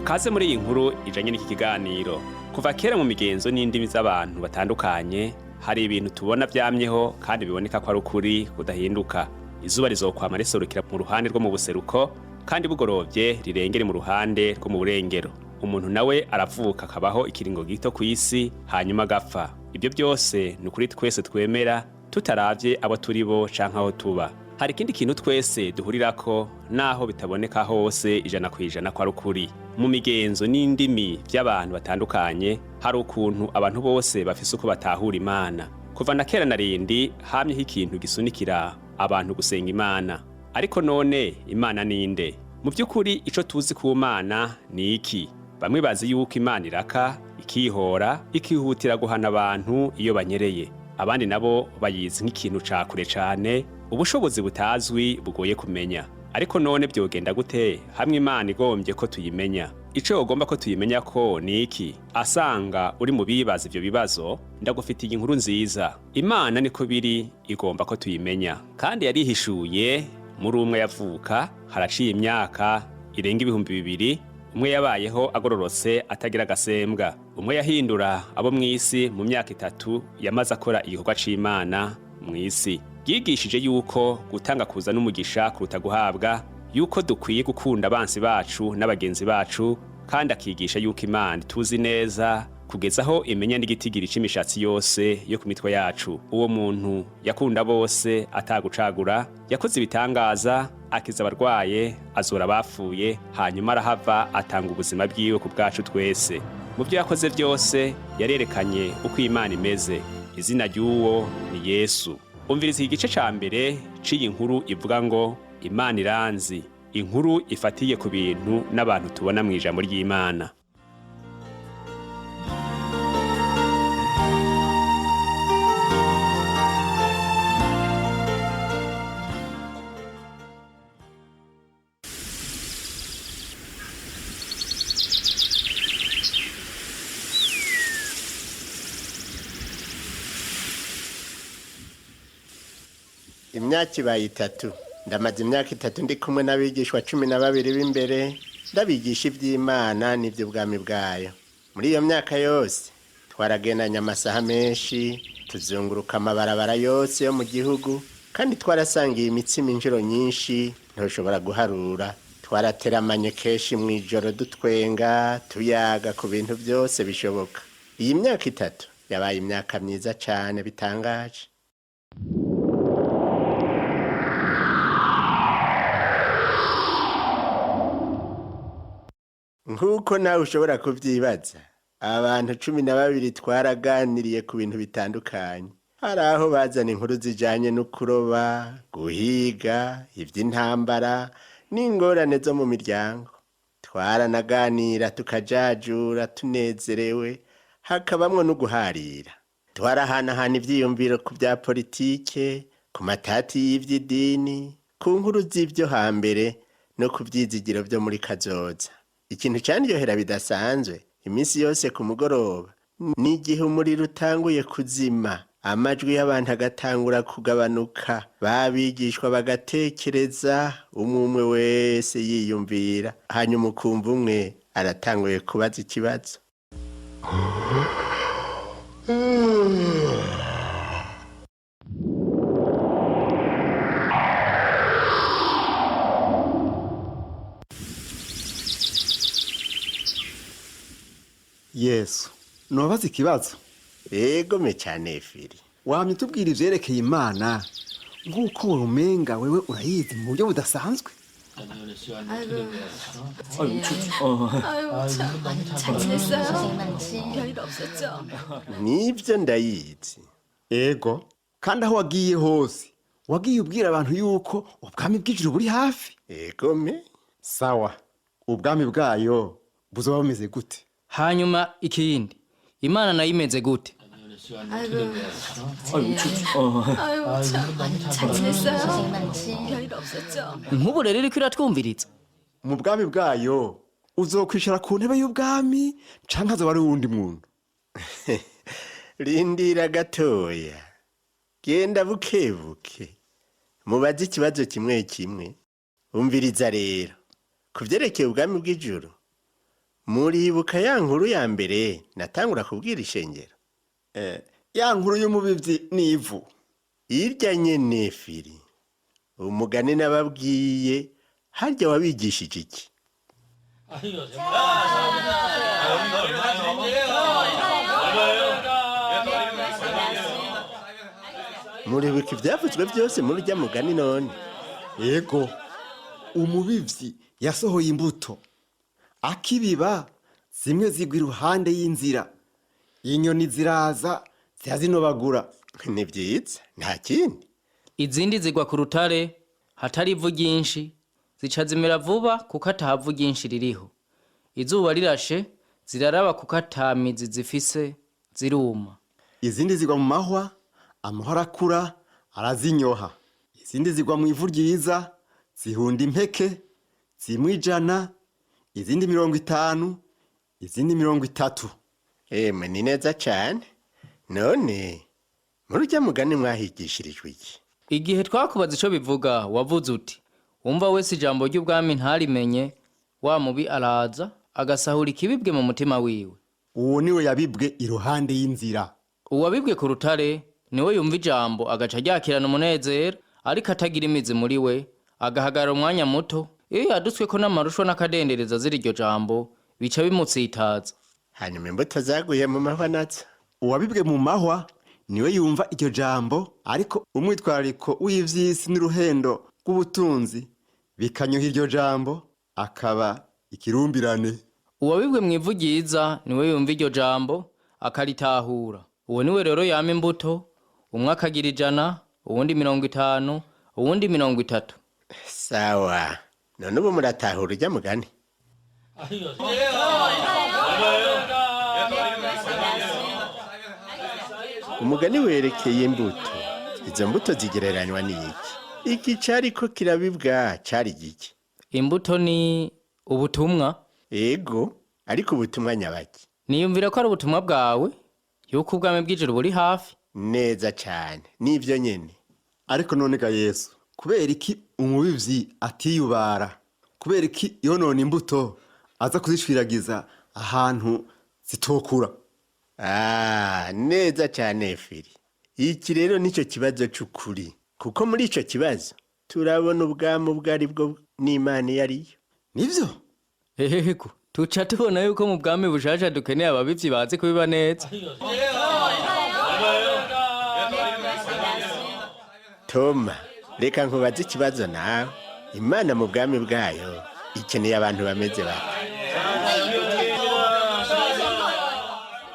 Kaze muri iyi nkuru ijanye n'iki kiganiro. Kuva kera mu migenzo n'indimi z'abantu batandukanye, hari ibintu tubona vyamyeho kandi biboneka ko ari ukuri kudahinduka. Izuba rizokwama riserukira mu ruhande rwo mu buseruko, kandi bugorovye rirengere mu ruhande rwo mu burengero. Umuntu nawe aravuka akabaho ikiringo gito kw'isi hanyuma agapfa. Ibyo byose ni ukuri twese twemera, tutaravye abo turi bo canke aho tuba. Hari ikindi kintu twese duhurirako naho bitaboneka hose 100% ko ari ukuri. Mu migenzo n'indimi by'abantu batandukanye, hari ukuntu abantu bose bafise uko batahura Imana. Kuva na kera narindi hamyeho ikintu gisunikira abantu gusenga Imana. Ariko none Imana ninde? Mu by'ukuri ico tuzi ku Mana ni iki? Bamwe bazi yuko Imana iraka, ikihora, ikihutira guhana abantu iyo banyereye. Abandi nabo bayizi nk'ikintu cakure cane, ubushobozi butazwi bugoye kumenya. Ariko none byogenda gute hamwe Imana igombye ko tuyimenya? Ico ugomba ko tuyimenya ko ni iki? Asanga uri mu bibaza ivyo bibazo, ndagufitiye inkuru nziza. Imana niko biri igomba ko tuyimenya. Kandi yarihishuye muri umwe yavuka, haraciye imyaka irenga 2000, umwe yabayeho agororotse atagira agasembwa. Umwe yahindura abo mw'isi mu myaka 3 yamaze akora igikorwa c'Imana mw'isi. Yigishije yuko gutanga kuza n'umugisha kuruta guhabwa, yuko dukwiye gukunda abansi bacu n'abagenzi bacu, kandi akigisha yuko Imana tuzi neza kugezaho imenya n'igitigiri c'imishatsi yose yo ku mitwe yacu. Uwo muntu yakunda bose atagucagura, yakoze ibitangaza, akiza abarwaye, azura abapfuye, hanyuma arahava atanga ubuzima bwiwe ku bwacu twese. Mu byo yakoze byose yarerekanye uko Imana imeze. Izina ry'uwo ni Yesu. Umviriza igice ca mbere c'iyi nkuru ivuga ngo Imana iranzi. Inkuru ifatiye ku bintu n'abantu tubona mu ijambo ry'Imana. Imyaka ibaye 3. Ndamaze imyaka 3 ndi kumwe n'abigishwa 12 b'imbere, ndabigisha iby'Imana n'iby'ubwami bwayo. Muri iyo myaka yose twaragendanye amasaha menshi, tuzunguruka amabarabara yose yo mu gihugu, kandi twarasangiye imitsima injiro nyinshi ntoshobora guharura. Twarateramanye kenshi mu ijoro dutwenga, tuyaga ku bintu byose bishoboka. Iyi myaka 3 yabaye imyaka myiza cyane bitangaje. Nkuko nawe ushobora kubyibaza, abantu 12 twaraganiriye ku bintu bitandukanye. Hari aho bazana inkuru zijanye no kuroba, guhiga, ivy'intambara n'ingorane zo mu miryango. Twaranaganira tukajajura tunezerewe, hakabamwo no guharira. Twarahanahana ivyiyumviro ku bya politike, ku matati y'ivy'idini, ku nkuru z'ivyo hambere no ku vyizigiro vyo muri kazoza. Ikintu cyanyohera bidasanzwe iminsi yose ku mugoroba ni igihe umuriro utanguye kuzima, amajwi y'abantu agatangura kugabanuka, babigishwa bagatekereza, umwe wese yiyumvira, hanyuma ukumva umwe aratanguye kubaza ikibazo. Yesu, nubaza ikibazo? Ego me cyane Fili. Wamye tubwira ivyerekeye Imana, nguko umenga wewe urayizi mu buryo budasanzwe. Nibyo ndayizi. Ego, kandi aho wagiye hose, wagiye ubwira abantu yuko ubwami bw'ijuru buri hafi. Ego me. Sawa, ubwami bwayo buzoba bumeze gute? Hanyuma ikindi, Imana nayo imeze gute? Nk'ubu rero iriko iratwumviriza. Mu bwami bwayo uzokwishara ku ntebe y'ubwami canke azoba ari uwundi muntu? Rindira gatoya, genda bukebuke, mubaze ikibazo kimwe kimwe. Umviriza rero, kuvyerekeye ubwami bw'ijuru, muribuka ya nkuru ya mbere natangura kubwira ishengero? Ya nkuru y'umubivyi n'ivu. Irya nyene firi. Umugani nababwiye harya wabigishije iki? Muribuka ivyavuzwe byose muri urya mugani none? Yego, umubivyi yasohoye imbuto. Akibiba zimwe zigwa iruhande y'inzira. Inyoni ziraza ziyazinobagura. Ni vyiza, nta kindi. Izindi zigwa ku rutare hatari ivu ryinshi, zica zimera vuba kuko atahavu ryinshi ririho. Izuba rirashe ziraraba kuko atamizi zifise ziruma. Izindi zigwa mu mahwa, amahwa arakura arazinyoha. Izindi zigwa mu ivu ryiza, zihunda impeke, zimwe 100, izindi 50, izindi 30. Emwe ni neza cane. None muri urya mugani mwahigishirijwe iki? Igihe twakubaza ico bivuga wavuze uti, umva wese ijambo ry'ubwami ntarimenye, wa mubi araza agasahura ikibibwe mu mutima wiwe. Uwo niwe yabibwe iruhande y'inzira. Uwabibwe ku rutare niwe yumva ijambo agaca aryakirana umunezero, ariko atagira imizi muri we, agahagarara umwanya muto. Iyo yadutsweko n'amarushwa n'akadendereza ziri iryo jambo, bica bimutsitaza. Hanyuma imbuto zaguye mu mahwa nazo? Uwabibwe mu mahwa niwe yumva iryo jambo, ariko umwitwarariko w'ivy'isi n'uruhendo rw'ubutunzi bikanyoha iryo jambo, akaba ikirumbirane. Uwabibwe mu ivu ryiza niwe yumva iryo jambo akaritahura. Uwo niwe rero yama imbuto, umwe akagira 100, uwundi 50, uwundi 30. Sawa, none ubu muratahura urya mugani? Umugani werekeye imbuto. Izo mbuto zigereranywa n'iki? Iki cariko kirabibwa cari giki? Imbuto ni ubutumwa. Ego, ariko ubutumwa nyabaki? Niyumvira ko ari ubutumwa bwawe, yuko ubwami bw'ijuru buri hafi. Neza cane, nivyo nyene. Ariko none ga Yesu, kubera iki umubivyi atiyubara? Kubera iki yonona imbuto aza kuzishwiragiza ahantu zitokura? Neza cane firi. Iki rero nico kibazo c'ukuri. Kuko muri ico kibazo turabona ubwami ubwo ari bwo n'Imana yariyo. Nivyo? Heheko, tuca tubona yuko mu bwami bushasha dukeneye ababivyi bazi kubiba neza. Toma, reka nkubaze ikibazo nawe. Imana mu bwami bwayo ikeneye abantu bameze bate?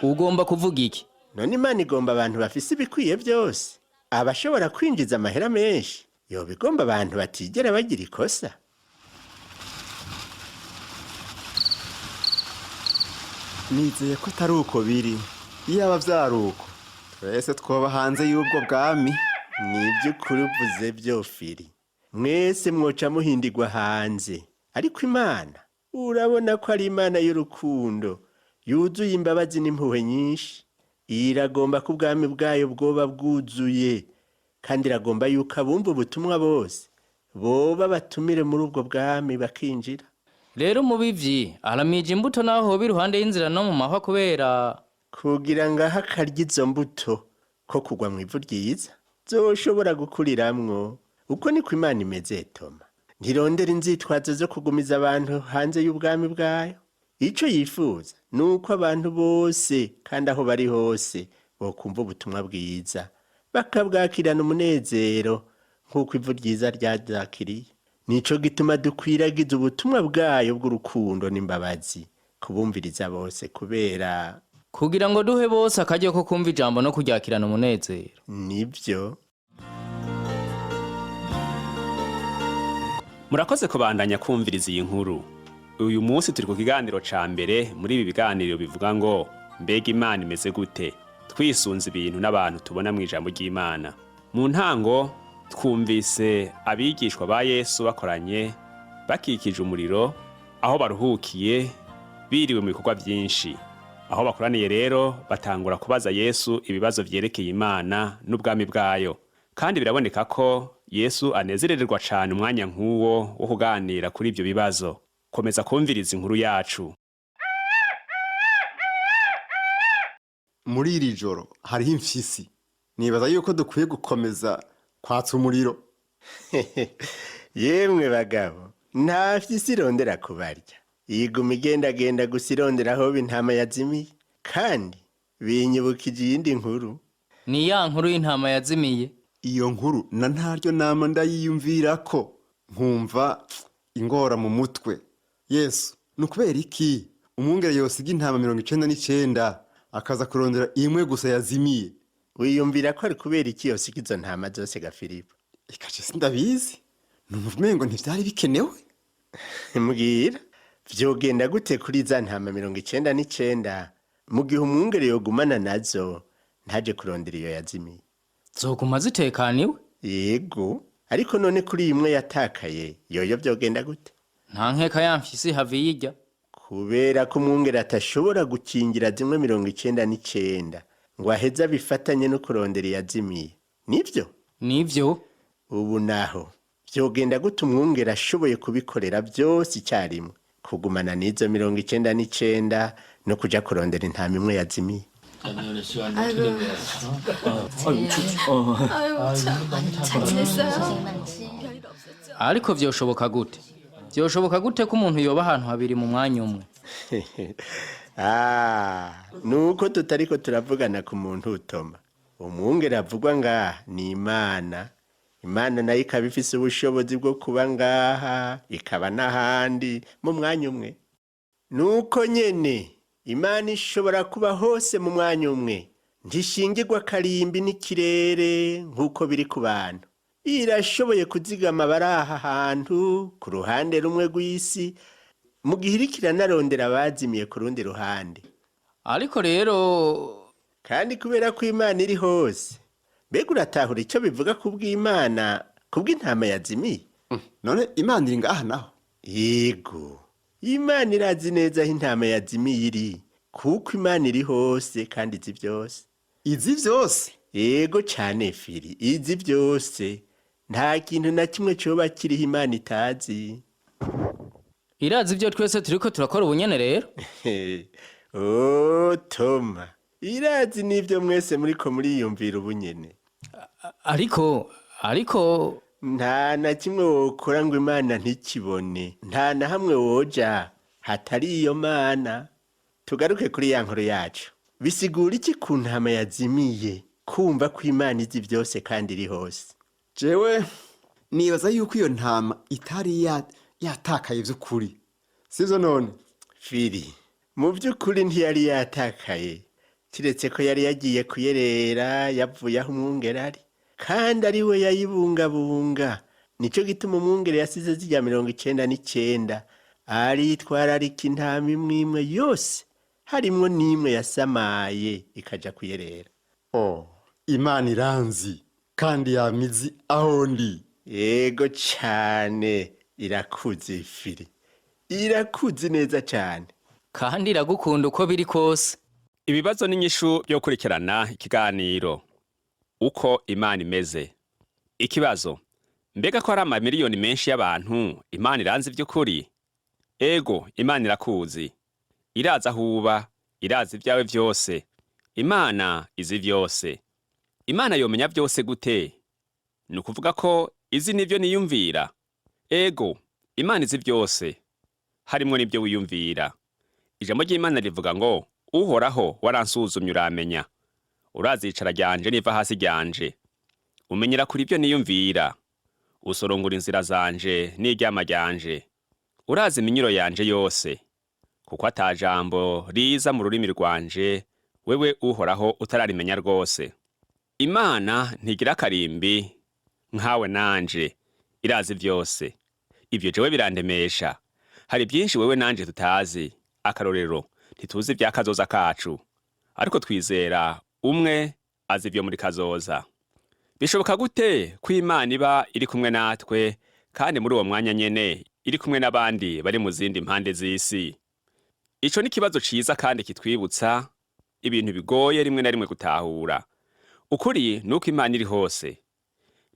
Ugomba kuvuga iki? None Imana igomba abantu bafise ibikwiye byose. Abashobora kwinjiza amahera menshi, yoba igomba abantu batigera bagira ikosa. Nizeye ko atari uko biri. Iyo aba vyaruko, twese twoba hanze y'ubwo bwami. Nivy'ukuri uvuze vyo firi. Mwese mwoca muhindirwa hanze. Ariko Imana, urabona ko ari Imana y'urukundo, yuzuye imbabazi n'impuhwe nyinshi. Iragomba ko ubwami bwayo bwoba bwuzuye, kandi iragomba yuko abumva ubutumwa bose boba batumire muri ubwo bwami bakinjira. Rero umubivyi aramije imbuto naho hoba iruhande y'inzira no mu mahwa kubera kugira ngo akarya izo mbuto ko kugwa mu ivu ryiza zoshobora gukuriramwo. Uko niko Imana imeze Toma. Ntirondera inzitwazo zo kugumiza abantu hanze y'ubwami bwayo. Ico yifuza nuko abantu bose kandi aho bari hose bokumva ubutumwa bwiza, bakabwakirana umunezero nk'uko ivu ryiza ryadakiriye. Nico gituma dukwiragiza ubutumwa bwayo bw'urukundo n'imbabazi kubumviriza bose, kubera kugira ngo duhe bose akaryo ko kumva ijambo no kuryakirana umunezero. Nivyo. Murakoze kubandanya kumviriza iyi nkuru. Uyu munsi turi ku kiganiro ca mbere muri ibi biganiro bivuga ngo mbega Imana imeze gute, twisunze ibintu n'abantu tubona mu ijambo ry'Imana. Mu ntango twumvise abigishwa ba Yesu bakoranye bakikije umuriro, aho baruhukiye biriwe mu bikorwa byinshi. Aho bakoraniye rero batangura kubaza Yesu ibibazo vyerekeye Imana n'ubwami bwayo. Kandi biraboneka ko Yesu anezerererwa cyane umwanya nk'uwo wo kuganira kuri ibyo bibazo. Komeza kumviriza inkuru yacu. muri iri joro hariho imfyisi nibaza yuko dukwiye gukomeza kwatsa umuriro. Yemwe bagabo, nta fyisi irondera kubarya, yiguma igendagenda gusa irondera aho intama yazimiye, kandi binyibukije iyindi nkuru. Ni ya nkuru y'intama yazimiye. Iyo nkuru na ntaryo nama ndayiyumvirako nkumva ingora mu mutwe. Yesu, nukubera iki umwungere yosiga intama 99 akaza kurondera imwe gusa yazimiye? Wiyumvira ko ari kubera iki yosiga izo ntama zose ga Filipo? Ikaje sindabizi, numvumengo ntivyari bikenewe. Mbwira, vyogenda gute kuri za ntama 99 mu gihe umwungere yogumana nazo ntaje kurondera iyo yazimiye? Zoguma zitekaniwe? Yego, ariko none kuri imwe yatakaye yoyo vyogenda gute? Nta nkeka ya mfyisi haviyirya. Kubera ko umwungere atashobora gukingira zimwe 99 ngo aheza bifatanye no kurondera yazimiye. Nivyo? Nivyo. Ubu naho vyogenda gute umwungere ashoboye kubikorera byose icyarimwe, kugumana n'izo 99 no kuja kurondera intama imwe yazimiye? Ariko vyoshoboka gute? Vyoshoboka gute ko umuntu yoba ahantu habiri mu mwanya umwe? Nuko tutariko turavugana ku muntu utoma. Umwungere avugwa ngaha ni Imana. Imana nayo ikaba ifise ubushobozi bwo kuba ngaha, ikaba n'ahandi mu mwanya umwe. Nuko nyene Imana ishobora kuba hose mu mwanya umwe, ntishingirwa karimbi n'ikirere nk'uko biri ku bantu. Irashoboye kuzigama baraha hantu ku ruhande rumwe rw'isi, mu gihe iriko iranarondera abazimiye ku rundi ruhande. Ariko rero kandi kubera ko Imana iri hose, mbega uratahura icyo bivuga kubw'Imana kubw'intama yazimiye? None Imana iri ngaha naho? Yego, Imana irazi neza aho intama yazimiye iri, kuko Imana iri hose kandi izi byose. Izi vyose? Yego cyane Fili, izi byose. Nta kintu na kimwe coba kiriho Imana itazi. irazi ibyo twese turiko turakora ubunyene rero. Toma, irazi n'ivyo mwese muriko muriyumvira ubunyene. Ariko nta na kimwe wokora ngo Imana ntikibone, nta na hamwe woja hatari iyo Mana. Tugaruke kuri ya nkuru yacu. Bisigura iki ku ntama yazimiye kumva ko Imana izi byose kandi iri hose? Jewe nibaza yuko iyo ntama itari yatakaye vy'ukuri, sivyo none? Fili, mu vy'ukuri ntiyari yatakaye, kiretse ko yari yagiye kuyerera yavuye aho umwungere ari, kandi ari we yayibungabunga. Nico gituma umwungere yasize zirya 99 aritwararika intama imwe yose, harimwo n'imwe yasamaye ikaja kuyerera. Imana iranzi kandi yamizi aho ndi. Yego cyane, irakuzi Fili, irakuzi neza cyane, kandi iragukunda uko biri kose. Ibibazo n'inyishu byo kurikirana ikiganiro uko Imana imeze. Ikibazo: mbega ko ari amamiliyoni menshi y'abantu Imana iranzi by'ukuri? Ego, Imana irakuzi, iraza ahuba, irazi ibyawe byose. Imana izi byose. Imana yomenya byose gute? Ni ukuvuga ko izi nivyo niyumvira? Ego, Imana izi byose, harimwo n'ibyo wiyumvira. Ijambo ry'Imana rivuga ngo uhoraho waransuzumye uramenya, urazicara ryanje niva hasi ryanje, umenyera kuri ibyo niyumvira, usorongura inzira zanje n'iryama ryanje, urazi iminyuro yanje yose, kuko atajambo riza mu rurimi rwanje wewe uhoraho utararimenya rwose. Imana ntigira karimbi nkawe nanje, irazi byose. Ibyo jewe birandemesha. Hari byinshi wewe nanje tutazi. Akarorero, ntituzi ibya kazoza kacu, ariko twizera umwe azi ibyo muri kazoza. Bishoboka gute ko Imana iba iri kumwe natwe, kandi muri uwo mwanya nyene iri kumwe n'abandi bari mu zindi mpande z'isi? Ico ni kibazo ciza kandi kitwibutsa ibintu bigoye rimwe na rimwe gutahura. Ukuri nuko Imana iri hose,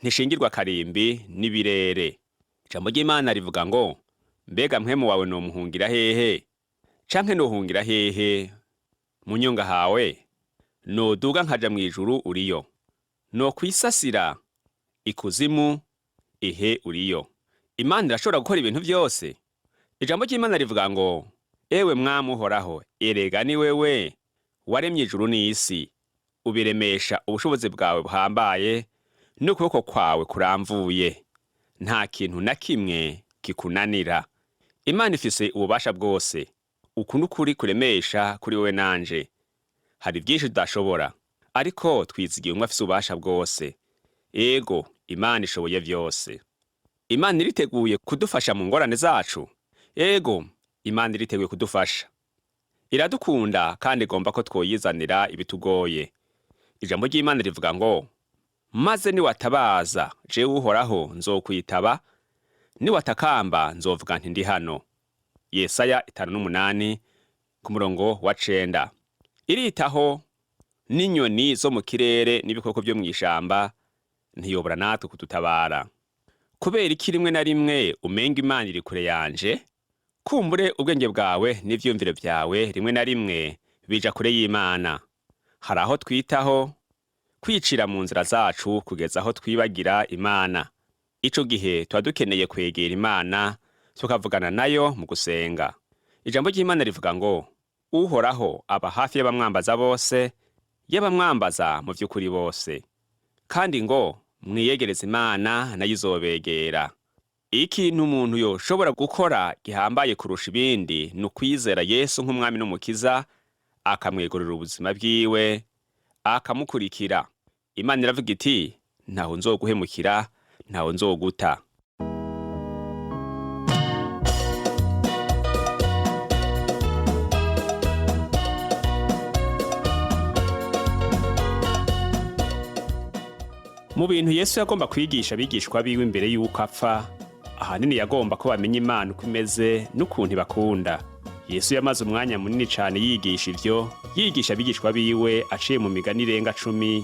ntishingirwa karimbi n'ibirere. Ijambo ry'Imana rivuga ngo mbega mpwemu wawe nomuhungira hehe, canke nohungira hehe mu nyonga hawe? noduga nkaja mu ijuru uriyo, no kwisasira ikuzimu ihe uriyo. Imana irashobora gukora ibintu byose. Ijambo ry'Imana rivuga ngo, ewe Mwami Uhoraho, erega ni wewe waremye ijuru n'isi, ubiremesha ubushobozi bwawe buhambaye n'ukuboko kwawe kuramvuye. Nta kintu na kimwe kikunanira. Imana ifise ububasha bwose. Uku n'ukuri kuremesha kuri wewe nanje. Hari byinshi tudashobora, ariko twizigiye umwe afise ububasha bwose. Ego, Imana ishoboye byose. Imana iriteguye kudufasha mu ngorane zacu. Ego, Imana iriteguye kudufasha. Iradukunda kandi igomba ko twoyizanira ibitugoye. Ijambo ry'Imana rivuga ngo, maze niwatabaza jewe Uhoraho nzokwitaba, niwatakamba nzovuga nti ndi hano. Yesaya 5:8 ku murongo wa 9. Iritaho n'inyoni zo mu kirere n'ibikoko byo mu ishamba, ntiyobora natwe kututabara. Kubera iki rimwe na rimwe umenga Imana iri kure yanje? Kumbure ubwenge bwawe n'ivyumviro byawe rimwe na rimwe bija kure y'Imana. Hari aho twitaho kwicira mu nzira zacu kugeza aho twibagira Imana. Ico gihe tuba dukeneye kwegera Imana tukavugana nayo mu gusenga. Ijambo ry'Imana rivuga ngo, Uhoraho aba hafi y'abamwambaza bose, y'abamwambaza mu by'ukuri bose. Kandi ngo mwiyegereze Imana nayo izobegera. Ikintu umuntu yoshobora gukora gihambaye kurusha ibindi ni ukwizera Yesu nk'umwami n'umukiza, akamwegurira ubuzima bwiwe, akamukurikira. Imana iravuga iti, ntaho nzoguhemukira, ntaho nzoguta. Mu bintu Yesu yagomba kwigisha abigishwa biwe imbere y'uko apfa, ahanini yagomba ko bamenya Imana uko imeze n'ukuntu ibakunda. Yesu yamaze umwanya munini cyane yigisha ivyo, yigisha abigishwa biwe aciye mu migani irenga 10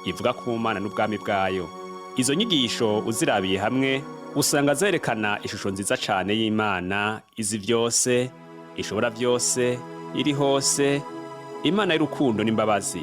ivuga ku Mana n'ubwami bwayo. Izo nyigisho uzirabiye hamwe usanga zerekana ishusho nziza cyane y'Imana izi byose, ishobora byose, iri hose, Imana y'urukundo n'imbabazi.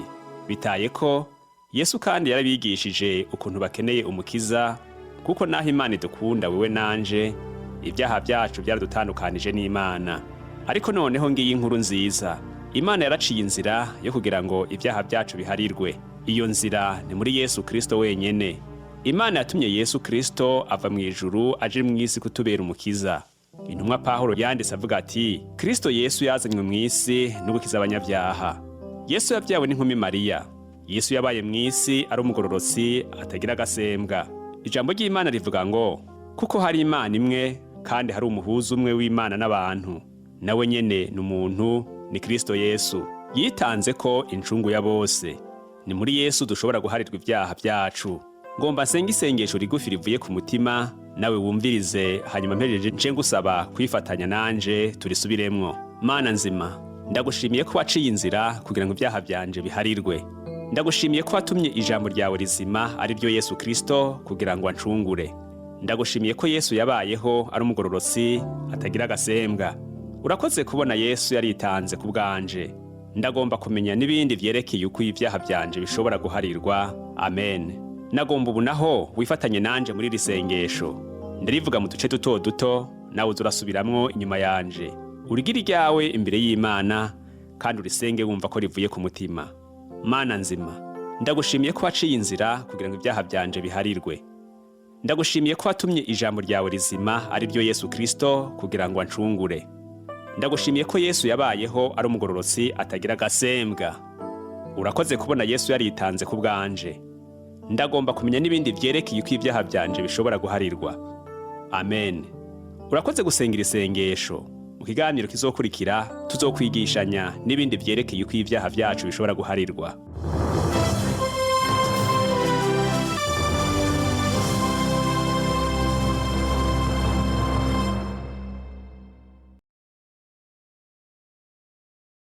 Bitaye ko Yesu kandi yarabigishije ukuntu bakeneye umukiza, kuko naho Imana idukunda wewe nanje, ibyaha byacu byaradutandukanije n'Imana. Ariko noneho ngiyi inkuru nziza, Imana yaraciye inzira yo kugira ngo ibyaha byacu biharirwe. Iyo nzira ni muri Yesu Kristo wenyene. Imana yatumye Yesu Kristo ava mu ijuru aje mu isi kutubera umukiza. Intumwa Pawulo yanditse avuga ati, Kristo Yesu yazanywe mu isi no gukiza abanyabyaha. Yesu yabyawe n'inkumi Mariya. Yesu yabaye mu isi ari umugororotsi atagira agasembwa. Ijambo ry'Imana rivuga ngo, kuko hari Imana imwe kandi hari umuhuza umwe w'Imana n'abantu, nawe nyene ni umuntu, ni Kristo Yesu. Yitanze ko incungu ya bose. Ni muri Yesu dushobora guharirwa ibyaha byacu. Ngomba nsenga isengesho rigufi rivuye ku mutima, nawe wumvirize, hanyuma mpejeje nje ngusaba kwifatanya nanje turisubiremwo. Mana nzima, ndagushimiye ko waciye inzira kugira ngo ibyaha byanje biharirwe. Ndagushimiye ko watumye ijambo ryawe rizima ari ryo Yesu Kristo kugira ngo ancungure. Ndagushimiye ko Yesu yabayeho ari umugororotsi atagira agasembwa. Urakoze kubona Yesu yaritanze ku bwanje. Ndagomba kumenya n'ibindi vyerekeye uko ibyaha byanje bishobora guharirwa. Amen. Nagomba ubu naho wifatanye nanje muri iri sengesho. Ndarivuga mu duce duto duto, nawe urasubiramwo inyuma yanje. Urigira iryawe imbere y'Imana kandi urisenge wumva ko rivuye ku mutima. Mana nzima, ndagushimiye ko waciye inzira kugira ngo ibyaha byanje biharirwe. Ndagushimiye ko watumye ijambo ryawe rizima ari ryo Yesu Kristo kugira ngo ancungure. Ndagushimiye ko Yesu yabayeho ari umugororotsi atagira agasembwa. Urakoze kubona Yesu yaritanze ku bwanje. Ndagomba kumenya n'ibindi vyerekeye uko ibyaha byanje bishobora guharirwa. Amen. Urakoze gusengera isengesho. Mu kiganiro kizokurikira tuzokwigishanya n'ibindi vyerekeye uko ibyaha byacu bishobora guharirwa.